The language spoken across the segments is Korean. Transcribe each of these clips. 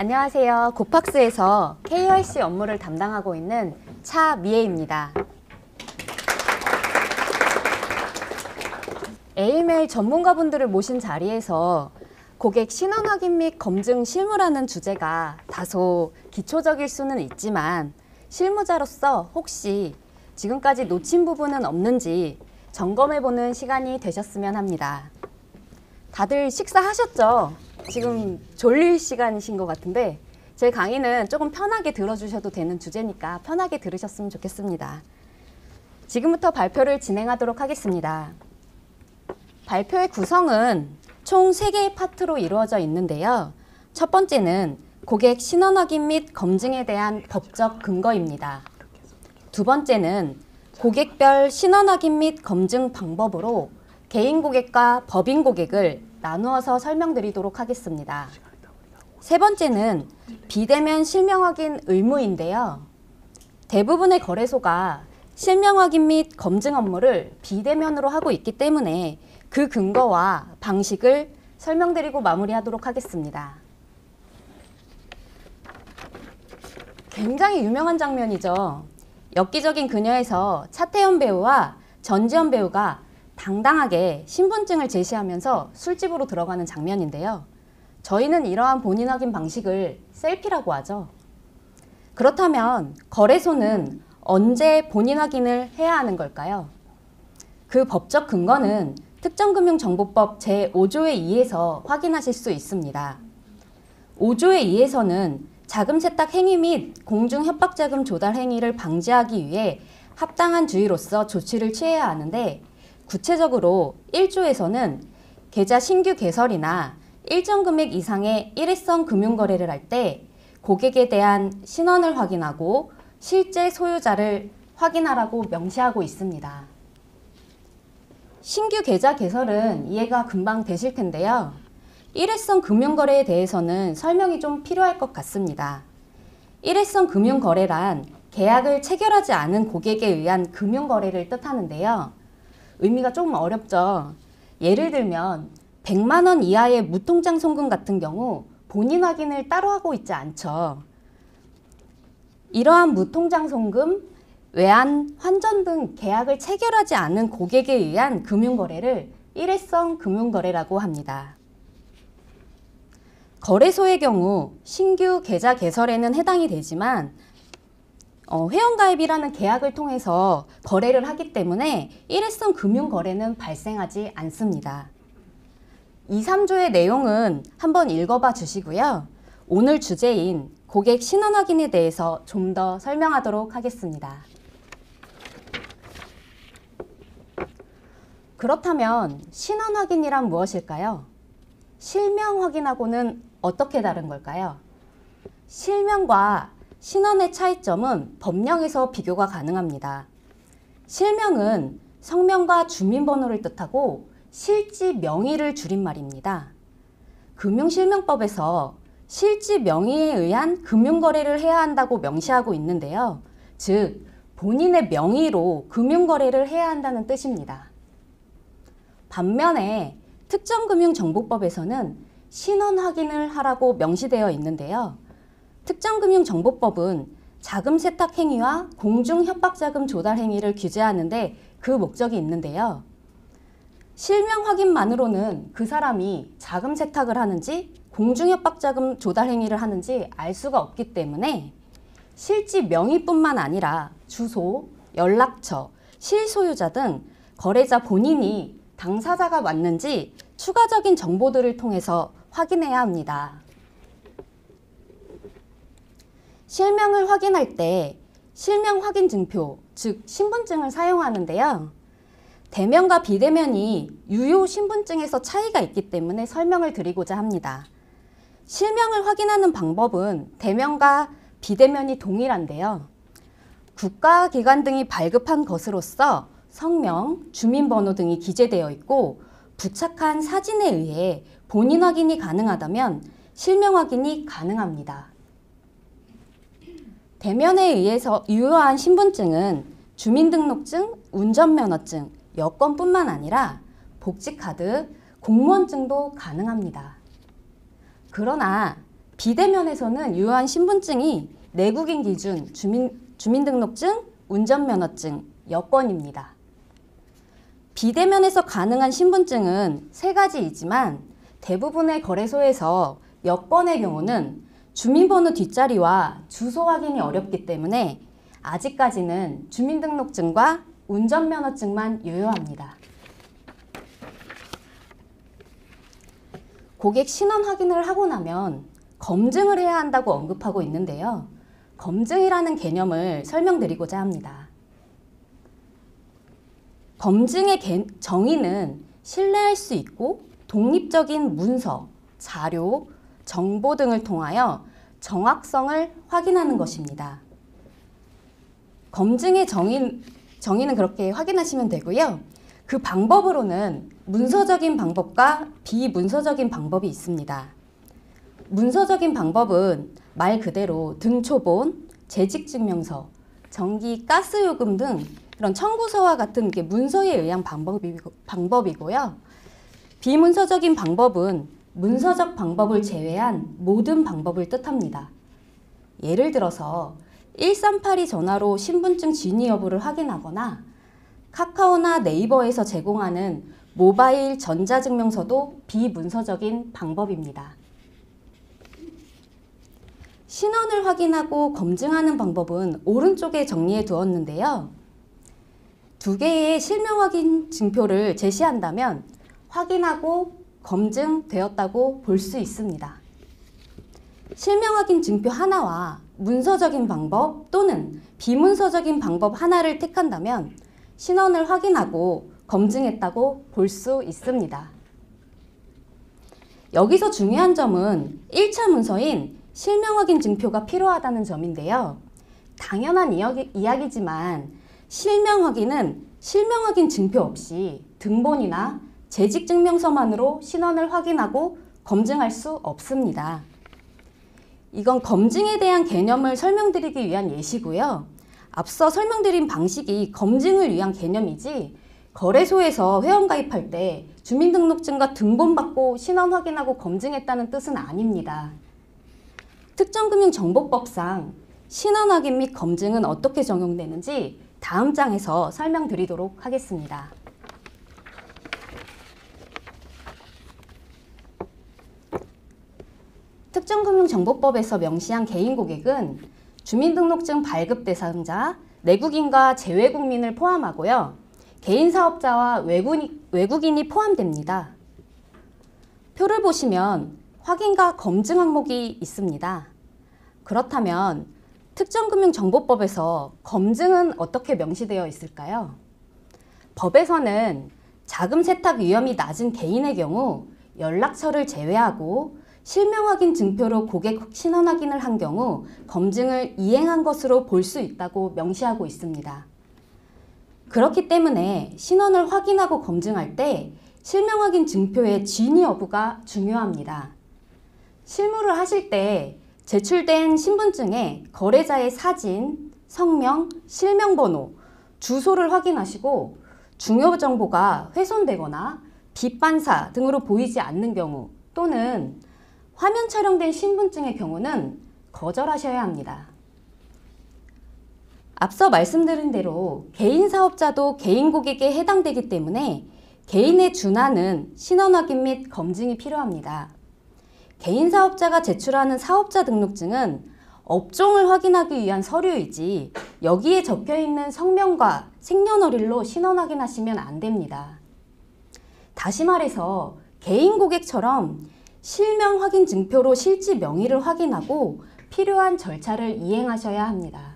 안녕하세요. 고팍스에서 KYC 업무를 담당하고 있는 차미애입니다. AML 전문가분들을 모신 자리에서 고객 신원 확인 및 검증 실무라는 주제가 다소 기초적일 수는 있지만 실무자로서 혹시 지금까지 놓친 부분은 없는지 점검해보는 시간이 되셨으면 합니다. 다들 식사하셨죠? 지금 졸릴 시간이신 것 같은데 제 강의는 조금 편하게 들어주셔도 되는 주제니까 편하게 들으셨으면 좋겠습니다. 지금부터 발표를 진행하도록 하겠습니다. 발표의 구성은 총 3개의 파트로 이루어져 있는데요. 첫 번째는 고객 신원 확인 및 검증에 대한 법적 근거입니다. 두 번째는 고객별 신원 확인 및 검증 방법으로 개인 고객과 법인 고객을 나누어서 설명드리도록 하겠습니다. 세 번째는 비대면 실명 확인 의무인데요. 대부분의 거래소가 실명 확인 및 검증 업무를 비대면으로 하고 있기 때문에 그 근거와 방식을 설명드리고 마무리하도록 하겠습니다. 굉장히 유명한 장면이죠. 엽기적인 그녀에서 차태현 배우와 전지현 배우가 당당하게 신분증을 제시하면서 술집으로 들어가는 장면인데요. 저희는 이러한 본인 확인 방식을 셀피라고 하죠. 그렇다면 거래소는 언제 본인 확인을 해야 하는 걸까요? 그 법적 근거는 특정금융정보법 제5조에 의해서 확인하실 수 있습니다. 5조에 의해서는 자금 세탁 행위 및 공중 협박자금 조달 행위를 방지하기 위해 합당한 주의로서 조치를 취해야 하는데 구체적으로 1조에서는 계좌 신규 개설이나 일정 금액 이상의 일회성 금융거래를 할 때 고객에 대한 신원을 확인하고 실제 소유자를 확인하라고 명시하고 있습니다. 신규 계좌 개설은 이해가 금방 되실 텐데요. 일회성 금융거래에 대해서는 설명이 좀 필요할 것 같습니다. 일회성 금융거래란 계약을 체결하지 않은 고객에 의한 금융거래를 뜻하는데요. 의미가 조금 어렵죠. 예를 들면 100만 원 이하의 무통장 송금 같은 경우 본인 확인을 따로 하고 있지 않죠. 이러한 무통장 송금, 외환, 환전 등 계약을 체결하지 않은 고객에 의한 금융거래를 일회성 금융거래라고 합니다. 거래소의 경우 신규 계좌 개설에는 해당이 되지만 회원가입이라는 계약을 통해서 거래를 하기 때문에 일회성 금융거래는 발생하지 않습니다. 2, 3조의 내용은 한번 읽어봐 주시고요. 오늘 주제인 고객 신원 확인에 대해서 좀 더 설명하도록 하겠습니다. 그렇다면 신원 확인이란 무엇일까요? 실명 확인하고는 어떻게 다른 걸까요? 실명과 신원의 차이점은 법령에서 비교가 가능합니다. 실명은 성명과 주민번호를 뜻하고 실지 명의를 줄임말입니다. 금융실명법에서 실지 명의에 의한 금융거래를 해야 한다고 명시하고 있는데요. 즉, 본인의 명의로 금융거래를 해야 한다는 뜻입니다. 반면에 특정금융정보법에서는 신원 확인을 하라고 명시되어 있는데요. 특정금융정보법은 자금 세탁 행위와 공중 협박자금 조달 행위를 규제하는데 그 목적이 있는데요. 실명 확인만으로는 그 사람이 자금 세탁을 하는지 공중 협박자금 조달 행위를 하는지 알 수가 없기 때문에 실지 명의뿐만 아니라 주소, 연락처, 실소유자 등 거래자 본인이 당사자가 맞는지 추가적인 정보들을 통해서 확인해야 합니다. 실명을 확인할 때 실명 확인 증표, 즉 신분증을 사용하는데요. 대면과 비대면이 유효 신분증에서 차이가 있기 때문에 설명을 드리고자 합니다. 실명을 확인하는 방법은 대면과 비대면이 동일한데요. 국가기관 등이 발급한 것으로서 성명, 주민번호 등이 기재되어 있고 부착한 사진에 의해 본인 확인이 가능하다면 실명 확인이 가능합니다. 대면에 의해서 유효한 신분증은 주민등록증, 운전면허증, 여권뿐만 아니라 복지카드, 공무원증도 가능합니다. 그러나 비대면에서는 유효한 신분증이 내국인 기준 주민등록증, 운전면허증, 여권입니다. 비대면에서 가능한 신분증은 3가지이지만 대부분의 거래소에서 여권의 경우는 주민번호 뒷자리와 주소 확인이 어렵기 때문에 아직까지는 주민등록증과 운전면허증만 유효합니다. 고객 신원 확인을 하고 나면 검증을 해야 한다고 언급하고 있는데요. 검증이라는 개념을 설명드리고자 합니다. 검증의 정의는 신뢰할 수 있고 독립적인 문서, 자료, 정보 등을 통하여 정확성을 확인하는 것입니다. 검증의 정의는 그렇게 확인하시면 되고요. 그 방법으로는 문서적인 방법과 비문서적인 방법이 있습니다. 문서적인 방법은 말 그대로 등초본, 재직증명서, 전기, 가스요금 등 그런 청구서와 같은 게 문서에 의한 방법이고요. 비문서적인 방법은 문서적 방법을 제외한 모든 방법을 뜻합니다. 예를 들어서 1382 전화로 신분증 진위 여부를 확인하거나 카카오나 네이버에서 제공하는 모바일 전자증명서도 비문서적인 방법입니다. 신원을 확인하고 검증하는 방법은 오른쪽에 정리해 두었는데요. 2개의 실명 확인 증표를 제시한다면 확인하고 검증되었다고 볼 수 있습니다. 실명 확인 증표 하나와 문서적인 방법 또는 비문서적인 방법 하나를 택한다면 신원을 확인하고 검증했다고 볼 수 있습니다. 여기서 중요한 점은 1차 문서인 실명 확인 증표가 필요하다는 점인데요. 당연한 이야기지만 실명 확인은 실명 확인 증표 없이 등본이나 재직증명서만으로 신원을 확인하고 검증할 수 없습니다. 이건 검증에 대한 개념을 설명드리기 위한 예시고요. 앞서 설명드린 방식이 검증을 위한 개념이지 거래소에서 회원가입할 때 주민등록증과 등본 받고 신원 확인하고 검증했다는 뜻은 아닙니다. 특정금융정보법상 신원 확인 및 검증은 어떻게 적용되는지 다음 장에서 설명드리도록 하겠습니다. 특정금융정보법에서 명시한 개인 고객은 주민등록증 발급 대상자, 내국인과 재외국민을 포함하고요. 개인 사업자와 외국인이 포함됩니다. 표를 보시면 확인과 검증 항목이 있습니다. 그렇다면 특정금융정보법에서 검증은 어떻게 명시되어 있을까요? 법에서는 자금 세탁 위험이 낮은 개인의 경우 연락처를 제외하고 실명 확인 증표로 고객 신원 확인을 한 경우 검증을 이행한 것으로 볼 수 있다고 명시하고 있습니다. 그렇기 때문에 신원을 확인하고 검증할 때 실명 확인 증표의 진위 여부가 중요합니다. 실무를 하실 때 제출된 신분증에 거래자의 사진, 성명, 실명번호, 주소를 확인하시고 중요 정보가 훼손되거나 빛반사 등으로 보이지 않는 경우 또는 화면 촬영된 신분증의 경우는 거절하셔야 합니다. 앞서 말씀드린 대로 개인 사업자도 개인 고객에 해당되기 때문에 개인에 준하는 신원 확인 및 검증이 필요합니다. 개인 사업자가 제출하는 사업자 등록증은 업종을 확인하기 위한 서류이지 여기에 적혀있는 성명과 생년월일로 신원 확인하시면 안 됩니다. 다시 말해서 개인 고객처럼 실명 확인 증표로 실지 명의를 확인하고 필요한 절차를 이행하셔야 합니다.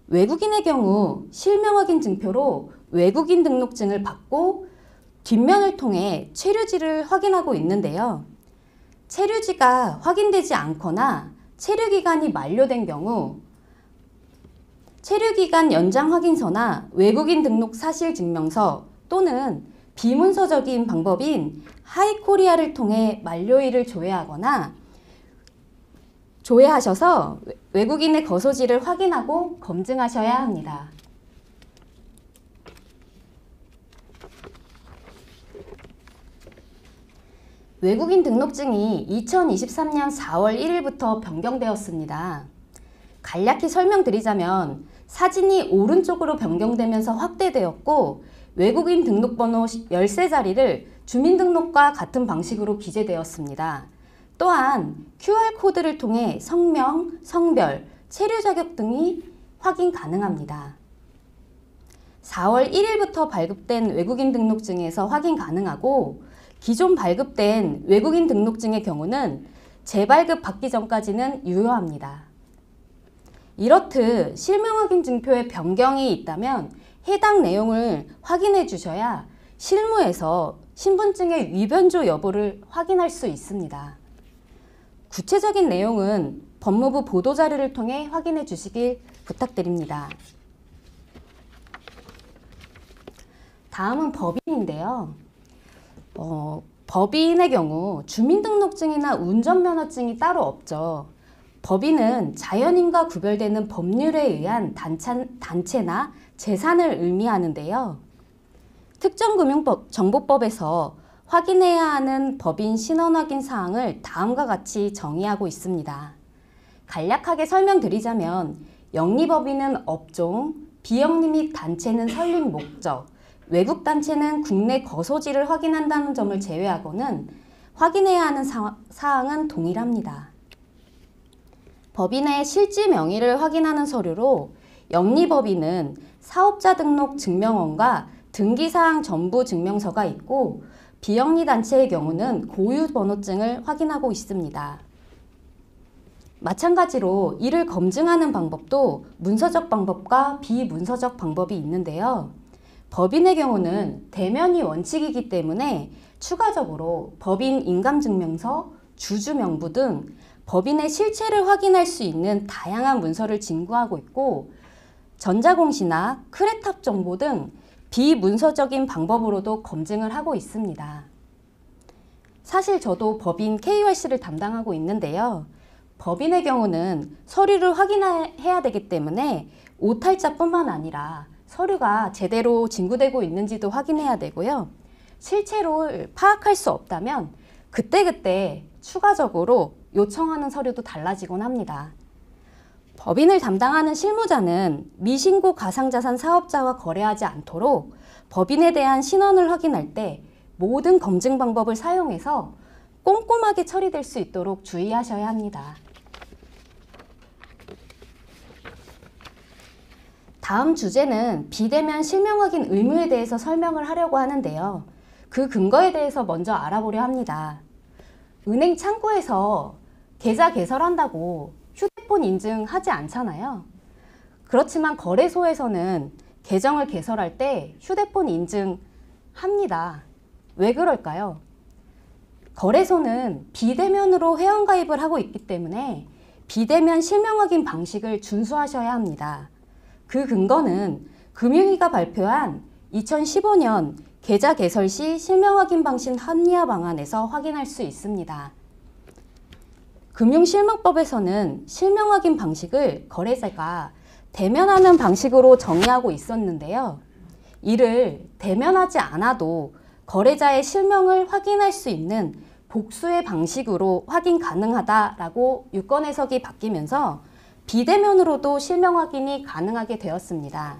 외국인의 경우 실명 확인 증표로 외국인 등록증을 받고 뒷면을 통해 체류지를 확인하고 있는데요. 체류지가 확인되지 않거나 체류기간이 만료된 경우 체류기간 연장 확인서나 외국인 등록 사실 증명서 또는 비문서적인 방법인 하이코리아를 통해 만료일을 조회하셔서 외국인의 거소지를 확인하고 검증하셔야 합니다. 외국인 등록증이 2023년 4월 1일부터 변경되었습니다. 간략히 설명드리자면 사진이 오른쪽으로 변경되면서 확대되었고 외국인 등록번호 13자리를 주민등록과 같은 방식으로 기재되었습니다. 또한 QR코드를 통해 성명, 성별, 체류 자격 등이 확인 가능합니다. 4월 1일부터 발급된 외국인 등록증에서 확인 가능하고 기존 발급된 외국인 등록증의 경우는 재발급 받기 전까지는 유효합니다. 이렇듯 실명확인 증표에 변경이 있다면 해당 내용을 확인해 주셔야 실무에서 신분증의 위변조 여부를 확인할 수 있습니다. 구체적인 내용은 법무부 보도자료를 통해 확인해 주시길 부탁드립니다. 다음은 법인인데요. 법인의 경우 주민등록증이나 운전면허증이 따로 없죠. 법인은 자연인과 구별되는 법률에 의한 단체나 재산을 의미하는데요. 특정금융정보법에서 확인해야 하는 법인 신원 확인 사항을 다음과 같이 정의하고 있습니다. 간략하게 설명드리자면 영리법인은 업종, 비영리 및 단체는 설립 목적, 외국 단체는 국내 거소지를 확인한다는 점을 제외하고는 확인해야 하는 사항은 동일합니다. 법인의 실질 명의를 확인하는 서류로 영리법인은 사업자 등록 증명원과 등기사항 전부 증명서가 있고 비영리 단체의 경우는 고유번호증을 확인하고 있습니다. 마찬가지로 이를 검증하는 방법도 문서적 방법과 비문서적 방법이 있는데요. 법인의 경우는 대면이 원칙이기 때문에 추가적으로 법인 인감증명서, 주주명부 등 법인의 실체를 확인할 수 있는 다양한 문서를 진구하고 있고 전자공시나 크레탑 정보 등 비문서적인 방법으로도 검증을 하고 있습니다. 사실 저도 법인 KYC를 담당하고 있는데요. 법인의 경우는 서류를 확인해야 되기 때문에 오탈자뿐만 아니라 서류가 제대로 진구되고 있는지도 확인해야 되고요. 실체를 파악할 수 없다면 그때그때 추가적으로 요청하는 서류도 달라지곤 합니다. 법인을 담당하는 실무자는 미신고 가상자산 사업자와 거래하지 않도록 법인에 대한 신원을 확인할 때 모든 검증 방법을 사용해서 꼼꼼하게 처리될 수 있도록 주의하셔야 합니다. 다음 주제는 비대면 실명 확인 의무에 대해서 설명을 하려고 하는데요. 그 근거에 대해서 먼저 알아보려 합니다. 은행 창구에서 계좌 개설한다고 휴대폰 인증하지 않잖아요. 그렇지만 거래소에서는 계정을 개설할 때 휴대폰 인증합니다. 왜 그럴까요? 거래소는 비대면으로 회원가입을 하고 있기 때문에 비대면 실명 확인 방식을 준수하셔야 합니다. 그 근거는 금융위가 발표한 2015년 계좌 개설 시 실명 확인 방식 합리화 방안에서 확인할 수 있습니다. 금융실명법에서는 실명 확인 방식을 거래자가 대면하는 방식으로 정의하고 있었는데요. 이를 대면하지 않아도 거래자의 실명을 확인할 수 있는 복수의 방식으로 확인 가능하다라고 유권 해석이 바뀌면서 비대면으로도 실명 확인이 가능하게 되었습니다.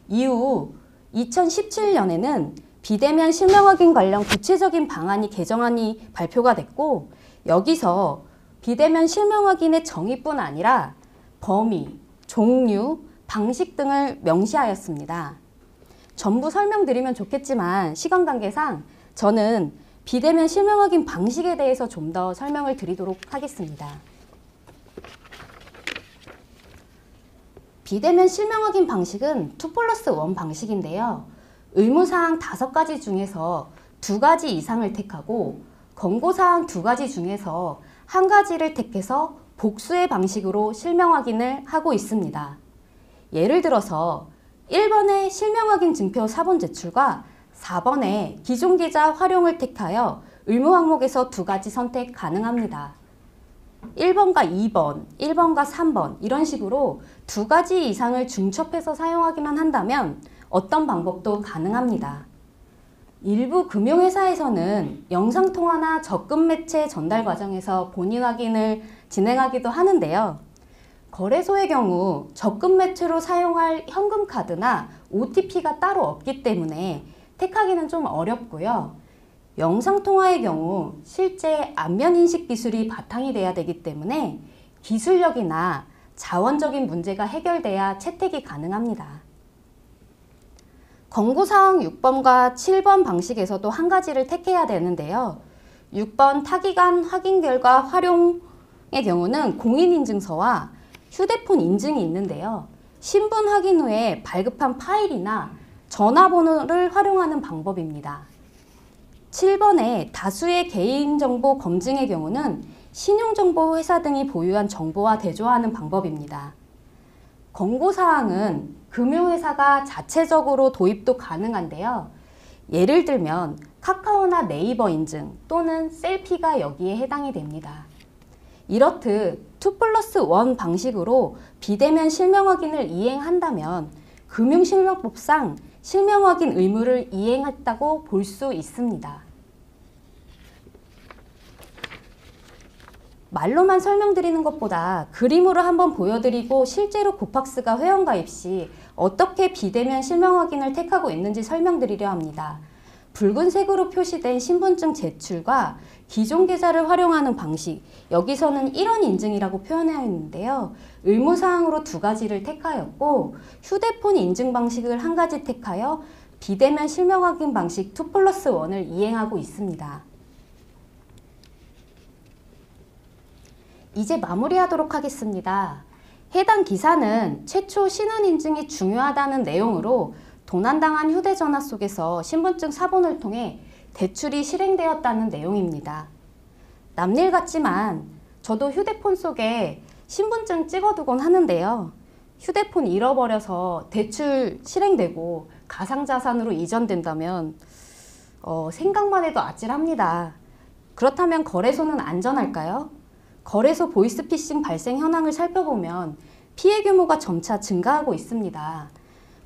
이후 2017년에는 비대면 실명 확인 관련 구체적인 방안이 개정안이 발표가 됐고 여기서 비대면 실명 확인의 정의뿐 아니라 범위, 종류, 방식 등을 명시하였습니다. 전부 설명드리면 좋겠지만 시간 관계상 저는 비대면 실명 확인 방식에 대해서 좀 더 설명을 드리도록 하겠습니다. 비대면 실명 확인 방식은 2+1 방식인데요. 의무사항 5가지 중에서 2가지 이상을 택하고 권고사항 2가지 중에서 1가지를 택해서 복수의 방식으로 실명 확인을 하고 있습니다. 예를 들어서 1번의 실명 확인 증표 사본 제출과 4번의 기존 계좌 활용을 택하여 의무 항목에서 2가지 선택 가능합니다. 1번과 2번, 1번과 3번 이런 식으로 2가지 이상을 중첩해서 사용하기만 한다면 어떤 방법도 가능합니다. 일부 금융회사에서는 영상통화나 적금 매체 전달 과정에서 본인 확인을 진행하기도 하는데요. 거래소의 경우 적금 매체로 사용할 현금카드나 OTP가 따로 없기 때문에 택하기는 좀 어렵고요. 영상통화의 경우 실제 안면인식 기술이 바탕이 돼야 되기 때문에 기술력이나 자원적인 문제가 해결돼야 채택이 가능합니다. 권고사항 6번과 7번 방식에서도 한 가지를 택해야 되는데요. 6번 타기간 확인 결과 활용의 경우는 공인인증서와 휴대폰 인증이 있는데요. 신분 확인 후에 발급한 파일이나 전화번호를 활용하는 방법입니다. 7번의 다수의 개인정보 검증의 경우는 신용정보 회사 등이 보유한 정보와 대조하는 방법입니다. 권고사항은 금융회사가 자체적으로 도입도 가능한데요. 예를 들면 카카오나 네이버 인증 또는 셀피가 여기에 해당이 됩니다. 이렇듯 2+1 방식으로 비대면 실명 확인을 이행한다면 금융실명법상 실명 확인 의무를 이행했다고 볼 수 있습니다. 말로만 설명드리는 것보다 그림으로 한번 보여드리고 실제로 고팍스가 회원가입 시 어떻게 비대면 실명 확인을 택하고 있는지 설명드리려 합니다. 붉은색으로 표시된 신분증 제출과 기존 계좌를 활용하는 방식, 여기서는 1원 인증이라고 표현하여 있는데요. 의무사항으로 2가지를 택하였고 휴대폰 인증 방식을 1가지 택하여 비대면 실명 확인 방식 2+1을 이행하고 있습니다. 이제 마무리하도록 하겠습니다. 해당 기사는 최초 신원 인증이 중요하다는 내용으로 도난당한 휴대전화 속에서 신분증 사본을 통해 대출이 실행되었다는 내용입니다. 남일 같지만 저도 휴대폰 속에 신분증 찍어두곤 하는데요. 휴대폰 잃어버려서 대출 실행되고 가상자산으로 이전된다면 생각만 해도 아찔합니다. 그렇다면 거래소는 안전할까요? 거래소 보이스피싱 발생 현황을 살펴보면 피해 규모가 점차 증가하고 있습니다.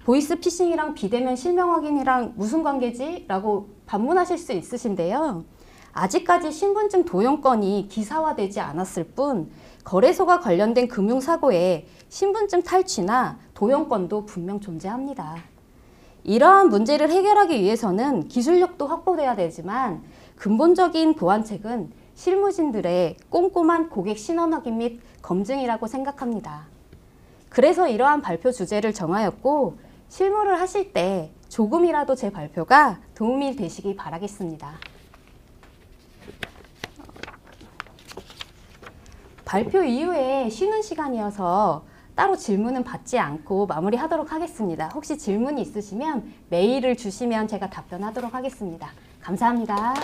보이스피싱이랑 비대면 실명 확인이랑 무슨 관계지? 라고 반문하실 수 있으신데요. 아직까지 신분증 도용 건이 기사화되지 않았을 뿐 거래소가 관련된 금융사고에 신분증 탈취나 도용 건도 분명 존재합니다. 이러한 문제를 해결하기 위해서는 기술력도 확보돼야 되지만 근본적인 보완책은 실무진들의 꼼꼼한 고객 신원 확인 및 검증이라고 생각합니다. 그래서 이러한 발표 주제를 정하였고 실무를 하실 때 조금이라도 제 발표가 도움이 되시기 바라겠습니다. 발표 이후에 쉬는 시간이어서 따로 질문은 받지 않고 마무리하도록 하겠습니다. 혹시 질문이 있으시면 메일을 주시면 제가 답변하도록 하겠습니다. 감사합니다.